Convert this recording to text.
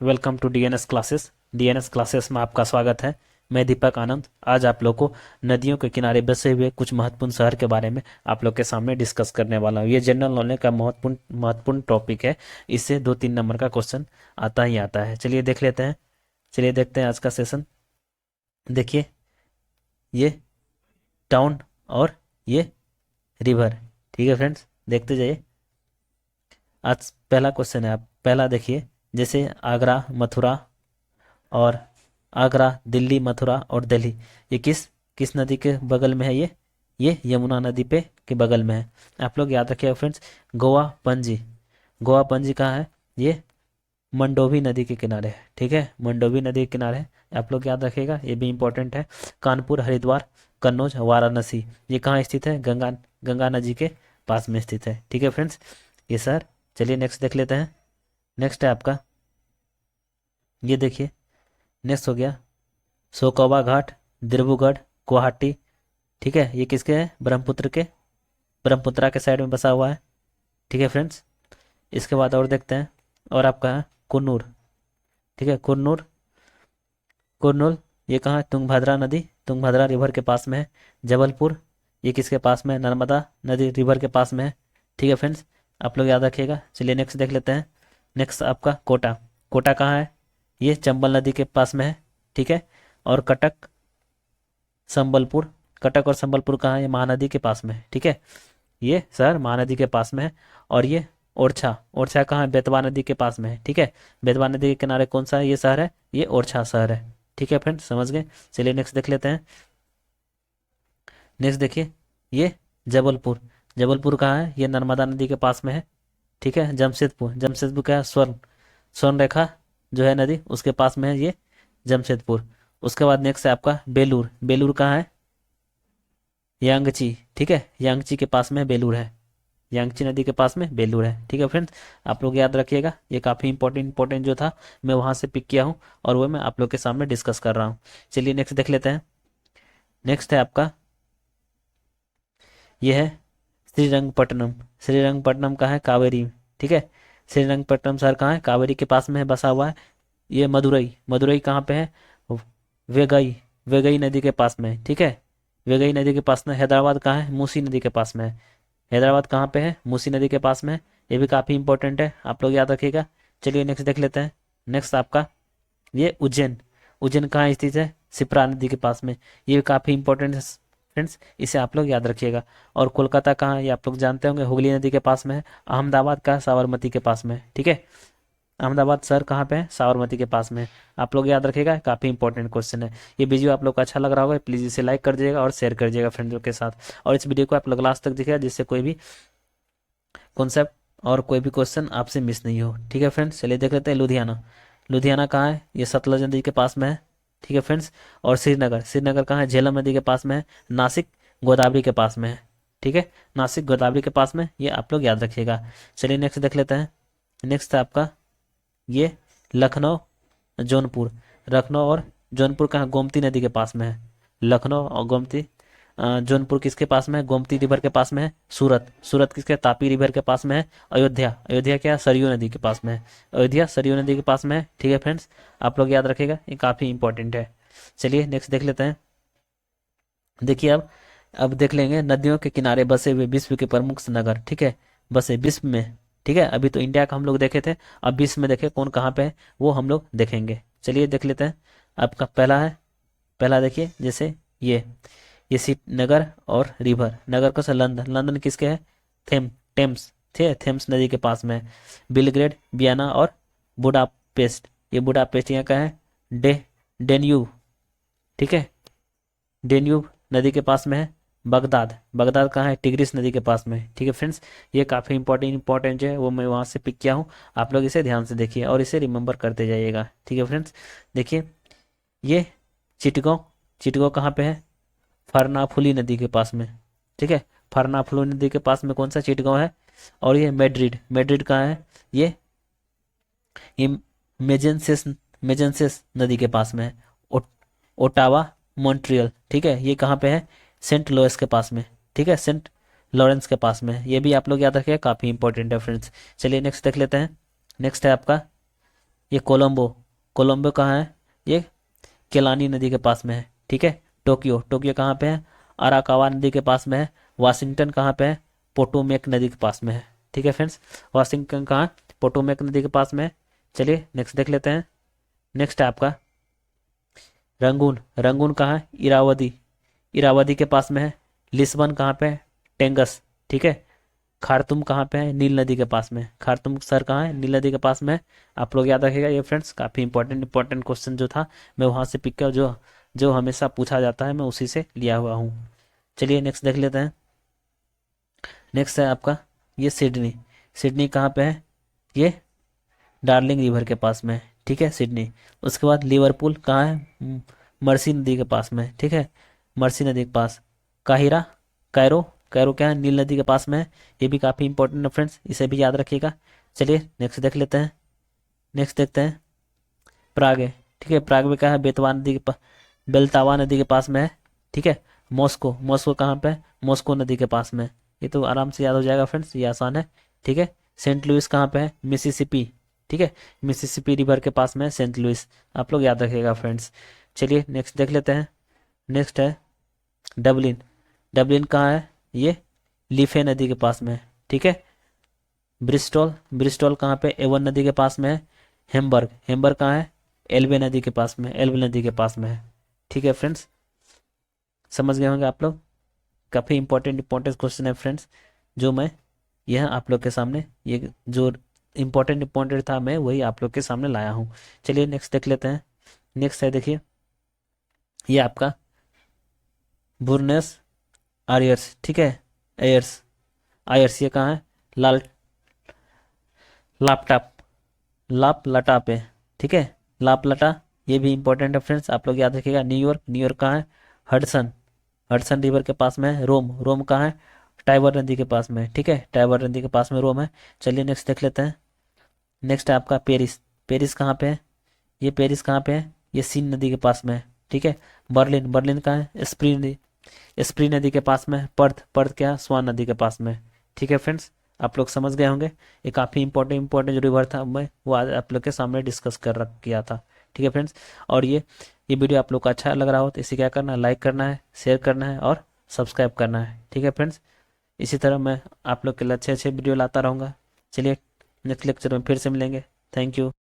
Welcome to DNS classes. DNS classes में आपका स्वागत है। मैं दीपक आनंद आज आप लोग को नदियों के किनारे बसे हुए कुछ महत्वपूर्ण शहर के बारे में आप लोग के सामने डिस्कस करने वाला हूँ। ये जनरल नॉलेज का महत्वपूर्ण टॉपिक है। इससे 2-3 नंबर का क्वेश्चन आता ही आता है। चलिए देख लेते हैं। चलिए देखते हैं आज का सेशन। देखिए, ये टाउन और ये रिवर। ठीक है फ्रेंड्स, देखते जाइए। आज पहला क्वेश्चन है, आप पहला देखिए। जैसे आगरा, मथुरा और आगरा, दिल्ली, मथुरा और दिल्ली, ये किस किस नदी के बगल में है? ये यमुना नदी पे के बगल में है। आप लोग याद रखिएगा फ्रेंड्स। गोवा, पणजी। गोवा, पणजी कहाँ है? ये मंडोवी नदी के किनारे है। ठीक है, मंडोवी नदी के किनारे है। आप लोग याद रखिएगा, ये भी इंपॉर्टेंट है। कानपुर, हरिद्वार, कन्नौज, वाराणसी, ये कहाँ स्थित है? गंगा गंगा नदी के पास में स्थित है। ठीक है फ्रेंड्स, ये सर। चलिए नेक्स्ट देख लेते हैं। नेक्स्ट है आपका, ये देखिए। नेक्स्ट हो गया सोकोबा घाट, दिब्रूगढ़, गुवाहाटी। ठीक है, ये किसके है? ब्रह्मपुत्रा के साइड में बसा हुआ है। ठीक है फ्रेंड्स, इसके बाद और देखते हैं। और आपका है कुन्नूर। ठीक है, कुन्नूर, कुर्नूल, ये कहाँ है? तुंगभद्रा नदी, तुंगभद्रा रिवर के पास में है। जबलपुर, ये किसके पास में है? नर्मदा नदी रिवर के पास में है। ठीक है फ्रेंड्स, आप लोग याद रखिएगा। चलिए नेक्स्ट देख लेते हैं। नेक्स्ट आपका कोटा। कोटा कहाँ है? ये चंबल नदी के पास में है। ठीक है, और कटक, संबलपुर, कटक और संबलपुर कहाँ है? ये महानदी के पास में है। ठीक है, ये शहर महानदी के पास में है। और ये ओरछा, ओरछा कहाँ है? बेतवा नदी के पास में है। ठीक है, बेतवा नदी के किनारे कौन सा है ये शहर है? ये ओरछा शहर है। ठीक है फ्रेंड्स, समझ गए। चलिए नेक्स्ट देख लेते हैं। नेक्स्ट देखिए, ये जबलपुर। जबलपुर कहाँ है? ये नर्मदा नदी के पास में है। ठीक है, जमशेदपुर, जमशेदपुर क्या है? स्वर्ण रेखा जो है नदी, उसके पास में है ये जमशेदपुर। उसके बाद नेक्स्ट है आपका बेलूर। बेलूर कहाँ है? यांगची। ठीक है, यांगची के पास में बेलूर है। यांगची नदी के पास में बेलूर है। ठीक है फ्रेंड्स, आप लोग याद रखिएगा। ये काफ़ी इंपॉर्टेंट जो था मैं वहाँ से पिक किया हूँ और वो मैं आप लोग के सामने डिस्कस कर रहा हूँ। चलिए नेक्स्ट देख लेते हैं। नेक्स्ट है आपका, ये है श्रीरंगपट्टनम। श्रीरंगपट्टनम कहाँ है? कावेरी। ठीक है, श्रीरंगपट्टनम शहर कहाँ है? कावेरी के पास में है, बसा हुआ है। ये मदुरई, मदुरई कहाँ पे है? वेगई, वेगई नदी के पास में है। ठीक है, वेगई नदी के पास में। हैदराबाद कहाँ है? मूसी नदी के पास में है। हैदराबाद कहाँ पे है? मूसी नदी के पास में है। ये भी काफ़ी इंपॉर्टेंट है, आप लोग याद रखिएगा। चलिए नेक्स्ट देख लेते हैं। नेक्स्ट आपका, ये उज्जैन। उज्जैन कहाँ स्थित है? शिप्रा नदी के पास में। ये काफ़ी इंपॉर्टेंट है फ्रेंड्स, इसे आप लोग याद रखिएगा। और कोलकाता कहाँ है? ये आप लोग जानते होंगे, हुगली नदी के पास में है। अहमदाबाद का साबरमती के पास में है। ठीक है, अहमदाबाद शहर कहाँ पे है? साबरमती के पास में है। आप लोग याद रखिएगा, काफ़ी इंपॉर्टेंट क्वेश्चन है। ये वीडियो आप लोग को अच्छा लग रहा होगा, प्लीज़ इसे लाइक कर दीजिएगा और शेयर कर दीजिएगा फ्रेंड्सों के साथ। और इस वीडियो को आप लोग लास्ट तक देखिएगा, जिससे कोई भी कॉन्सेप्ट और कोई भी क्वेश्चन आपसे मिस नहीं हो। ठीक है फ्रेंड्स, चलिए देख लेते हैं। लुधियाना। लुधियाना कहाँ है? ये सतलज नदी के पास में है। ठीक है फ्रेंड्स, और श्रीनगर, श्रीनगर कहाँ है? झेलम नदी के पास में है। नासिक गोदावरी के पास में है। ठीक है, नासिक गोदावरी के पास में, ये आप लोग याद रखिएगा। चलिए नेक्स्ट देख लेते हैं। नेक्स्ट है आपका, ये लखनऊ, जौनपुर। लखनऊ और जौनपुर कहाँ? गोमती नदी के पास में है। लखनऊ और गोमती, जौनपुर किसके पास में है? गोमती रिवर के पास में है। सूरत, सूरत किसके? तापी रिवर के पास में है। अयोध्या, अयोध्या क्या? सरयू नदी के पास में है। अयोध्या सरयू नदी के पास में है। ठीक है फ्रेंड्स, आप लोग याद रखिएगा, ये काफ़ी इंपॉर्टेंट है। चलिए नेक्स्ट देख लेते हैं। देखिए, अब देख लेंगे नदियों के किनारे बसे हुए विश्व के प्रमुख नगर। ठीक है, बसे विश्व में। ठीक है, अभी तो इंडिया का हम लोग देखे थे, अब विश्व में देखे कौन कहाँ पे है वो हम लोग देखेंगे। चलिए देख लेते हैं। आपका पहला है, पहला देखिए। जैसे ये सिट नगर और रिवर। नगर का लंदन, लंदन किसके है? टेम्स थे, थेम्स नदी के पास में है। बिलग्रेड, वियना और बुडापेस्ट, ये बुडापेस्ट यहाँ का है। डेन्यूब। ठीक है, डेन्यूब नदी के पास में है। बगदाद, बगदाद कहाँ है? टिग्रिस नदी के पास में है। ठीक है फ्रेंड्स, ये काफ़ी इंपॉर्टेंट है, वो मैं वहाँ से पिक किया हूँ। आप लोग इसे ध्यान से देखिए और इसे रिमेंबर करते जाइएगा। ठीक है फ्रेंड्स, देखिए ये चिटगांव, चिटगांव कहाँ पे है? फरनाफुली नदी के पास में। ठीक है, फरनाफुली नदी के पास में कौन सा? चिटगांव है। और ये मैड्रिड, मैड्रिड कहाँ है? ये मेजेंसेस, मेजेंसेस नदी के पास में है। Ottawa, Montreal. ठीक है, ये कहाँ पे है? सेंट लॉरेंस के पास में। ठीक है, सेंट लॉरेंस के पास में, ये भी आप लोग याद रखिए, काफ़ी इंपॉर्टेंट है फ्रेंड्स। चलिए नेक्स्ट देख लेते हैं। नेक्स्ट है आपका, ये कोलंबो, कोलंबो कहाँ है, ये केलानी नदी के पास में है, ठीक है। टोक्यो, टोक्यो कहाँ पे है, अराकावा नदी के पास में है। वाशिंगटन कहाँ पे है, पोटोमेक नदी के पास में है, ठीक है फ्रेंड्स। वाशिंगटन कहाँ है, पोटोमेक नदी के पास में है। चलिए नेक्स्ट देख लेते हैं। नेक्स्ट है आपका रंगून, रंगून कहाँ है, इरावदी, इरावदी के पास में है। लिस्बन कहाँ पे है, टेंगस, ठीक है। खार्तुम कहाँ पे है, नील नदी के पास में। खार्तुम शहर कहाँ है, नील नदी के पास में है। आप लोग याद रखिएगा ये फ्रेंड्स, काफ़ी इंपॉर्टेंट क्वेश्चन जो था मैं वहाँ से पिक किया, जो जो हमेशा पूछा जाता है मैं उसी से लिया हुआ हूँ। चलिए नेक्स्ट देख लेते हैं। नेक्स्ट है आपका ये सिडनी, सिडनी कहाँ पे है, ये डार्लिंग रिवर के पास में है, ठीक है सिडनी। उसके बाद लिवरपूल कहाँ है, मर्सी नदी के पास में है, ठीक है, मर्सी नदी के पास। काहिरा, कैरो, कैरो क्या है, नील नदी के पास में है। ये भी काफ़ी इंपॉर्टेंट है फ्रेंड्स, इसे भी याद रखिएगा। चलिए नेक्स्ट देख लेते हैं। नेक्स्ट देखते हैं प्राग है, ठीक है। प्राग में क्या है, बेतवा नदी के पास, बेलतावा नदी के पास में है, ठीक है। मॉस्को, मॉस्को कहाँ पे है, मॉस्को नदी के पास में है। ये तो आराम से याद हो जाएगा फ्रेंड्स, ये आसान है, ठीक है। सेंट लुइस कहाँ पे है, मिसिसिपी, ठीक है, मिसिसिपी रिवर के पास में है सेंट लुइस। आप लोग याद रखिएगा फ्रेंड्स। चलिए नेक्स्ट देख लेते हैं। नेक्स्ट है डबलिन, डबलिन कहाँ है, ये लीफे नदी के पास में है, ठीक है। ब्रिस्टॉल, ब्रिस्टॉल कहाँ पे, एवन नदी के पास में है। हेम्बर्ग, हेम्बर्ग कहाँ है, एल्बे नदी के पास में, एल्बे नदी के पास में है, ठीक है फ्रेंड्स। समझ गए होंगे आप लोग, काफ़ी इंपॉर्टेंट क्वेश्चन है फ्रेंड्स, जो मैं यह आप लोग के सामने, ये जो इंपॉर्टेंट था मैं वही आप लोग के सामने लाया हूँ। चलिए नेक्स्ट देख लेते हैं। नेक्स्ट है देखिए, ये आपका बुरनेस आयर्स, ठीक है, आयर्स, आयर्स ये कहाँ है, लाल लापटाप, लाप लटा पे, ठीक है, लाप लटा। ये भी इंपॉर्टेंट है फ्रेंड्स, आप लोग याद रखिएगा। न्यूयॉर्क, न्यूयॉर्क कहाँ है, हडसन, हडसन रिवर के पास में है। रोम, रोम कहाँ है, टाइबर नदी के पास में है, ठीक है, टाइबर नदी के पास में रोम है। चलिए नेक्स्ट देख लेते हैं। नेक्स्ट है आपका पेरिस, पेरिस कहाँ पे है, ये पेरिस कहाँ पे है, ये सीन नदी के पास में है, ठीक है। बर्लिन, बर्लिन कहाँ है, स्प्री नदी, स्प्री नदी के पास में है। पर्थ, पर्थ क्या है, स्वान नदी के पास में है, ठीक है फ्रेंड्स। आप लोग समझ गए होंगे, ये काफ़ी इंपॉर्टेंट जो रिवर था मैं वो आज आप लोग के सामने डिस्कस कर रख किया था, ठीक है फ्रेंड्स। और ये वीडियो आप लोग को अच्छा लग रहा हो तो इसे क्या करना है, लाइक करना है, शेयर करना है और सब्सक्राइब करना है, ठीक है फ्रेंड्स। इसी तरह मैं आप लोग के लिए अच्छे अच्छे वीडियो लाता रहूँगा। चलिए नेक्स्ट लेक्चर में फिर से मिलेंगे। Thank you.